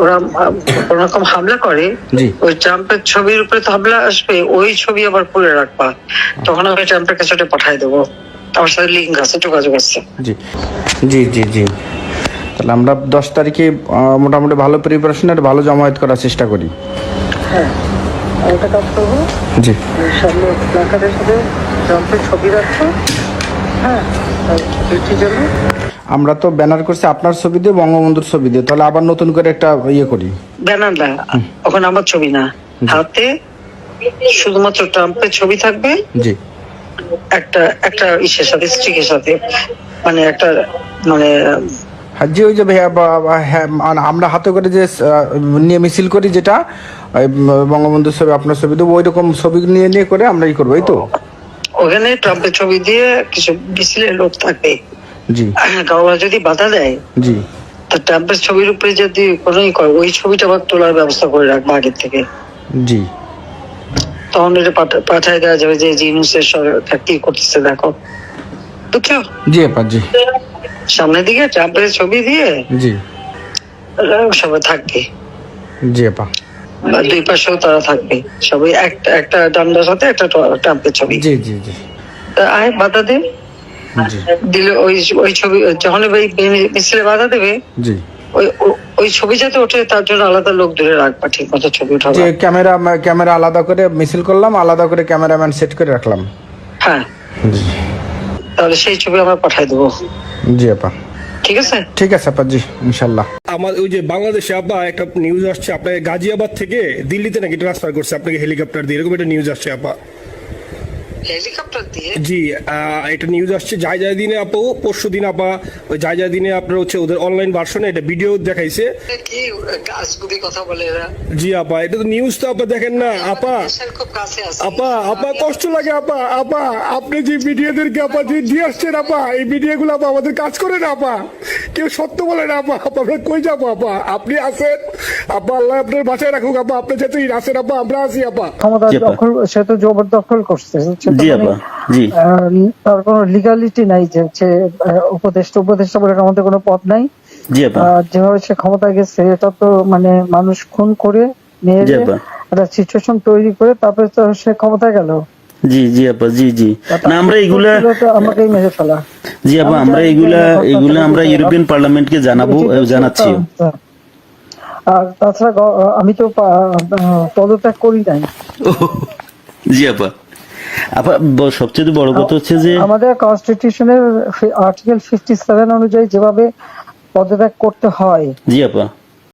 ওরা কোন রকম হামলা করে, ওই ট্রাম্পের ছবির উপরে তো হামলা আসবে, ওই ছবি আবার পুরে রাখবা, তখন আমি ট্রাম্পের কাছে ওটা পাঠাই দেবো। আমার সাথে লিঙ্ক আছে, যোগাযোগ আছে। জি জি জি জি তাহলে আমরা 10 তারিখে মোটামুটি ভালো প্রিপারেশন আর ভালো জমায়েত করার চেষ্টা করি। হ্যাঁ, একটা কাজ করবো, জি সামনে প্ল্যাকার্ডের সাথে ট্রাম্পের ছবি রাখবো। হ্যাঁ, জন্য আমরা তো ব্যানার করছি আপনার ছবি দিয়ে, বঙ্গবন্ধুর ছবি দিয়ে, তাহলে আবার নতুন করে একটা ইয়ে করি। ব্যানার না, ওখানে আমার ছবি না, হাতে শুধুমাত্র ট্রাম্পের ছবি থাকবে। জি একটা একটা ইসের সাথে, স্টিকের সাথে, মানে একটা মানে জি ওই যে ভাইয়া আমরা হাতে করে যে নিয়ে মিছিল করি, যেটা বঙ্গবন্ধুর ছবি আপনার ছবি দেবো, ওই রকম ছবি নিয়ে নিয়ে করে আমরা ই করবো, এই তো। ওখানে ট্রাম্পের ছবি দিয়ে কিছু মিছিলের লোক থাকবে। জি কারোরা যদি বাধা দেয়, জি তা ট্রাম্পের ছবির উপরে যদি কোনো ই করে, ওই ছবিটা আবার তোলার ব্যবস্থা করে রাখবো আগের থেকে। জি তখন এটা পাঠায় দেওয়া যাবে যে জিনিসের সরকার কি করতেছে দেখো, বুঝছো? জি আপা জি সামনের দিকে ট্রাম্পের ছবি দিয়ে জি সবাই থাকবে, জি আপা, বা দুই পাশেও তারা থাকবে, সবাই একটা একটা ডান্ডার সাথে একটা ট্রাম্পের ছবি। জি জি জি আয় বাধা দে, জি দিলে ওই ওই ছবি যখন মিছিলে বাধা দেবে, জি ওই ওই ছবি যাতে ওঠে তার জন্য আলাদা লোক ধরে রাখবা, ঠিক মতো ছবি উঠাবা। যে ক্যামেরা আলাদা করে মিছিল করলাম, আলাদা করে ক্যামেরাম্যান সেট করে রাখলাম। হ্যাঁ, জি তাহলে সেই ছবি আমরা পাঠাই দেবো। জি আপা, ঠিক আছে, ঠিক আছে আপা, জি ইনশাল্লাহ। আমার ওই যে বাংলাদেশে আপা একটা নিউজ আসছে, আপনাকে গাজিয়াবাদ থেকে দিল্লিতে নাকি ট্রান্সফার করছে আপনাকে হেলিকপ্টার দিয়ে, এরকম একটা নিউজ আসছে আপা। হেলিকপ্টার দিয়ে? জি এটা নিউজ আসছে যায় দিনে আপু, পরশু দিন আপা, ওই যায় দিনে আপনার হচ্ছে ওদের অনলাইন ভার্সনে এটা ভিডিও দেখাইছে। কি গাছগুলি কথা বলে এরা? জি আপা, এটা তো নিউজ তো আপা দেখেন না আপা। খুব কাছে আছে আপা কষ্ট লাগে আপা আপনি যে মিডিয়াদেরকে আপা যে দিয়ে আসছেন আপা, এই মিডিয়াগুলো আপা আমাদের কাজ করে না আপা, কেউ সত্য বলে না আপা। আমরা কই যাবো আপা? আপনি আছেন আপা, আল্লাহ আপনার বাঁচায় রাখুক আপা, আপনি যেহেতু আছেন আপা, আমরা আছি আপা। ক্ষমতা দখল, সে তো জবরদখল করছে, জি আপা জি তার কোনো লিগালিটি নাই যে হচ্ছে উপদেষ্টা বলে আমাদের কোনো পদ নাই। জি আপা যেভাবে সে ক্ষমতা গেছে, এটা তো মানে মানুষ খুন করে মেরে একটা সিচুয়েশন তৈরি করে তারপরে তো সে ক্ষমতা গেল। জি জি আপা জি জি না আমরা এগুলা আমাকেই মেরে ফেলা। জি আপা আমরা এগুলা আমরা ইউরোপিয়ান পার্লামেন্টকে জানাচ্ছি। আর তাছাড়া আমি তো পদত্যাগ করি নাই। জি আপা সবচেয়ে বড় কথা হচ্ছে যে আমাদের কনস্টিটিউশনের আর্টিকেল 57 অনুযায়ী যেভাবে পদত্যাগ করতে হয়, জি আপা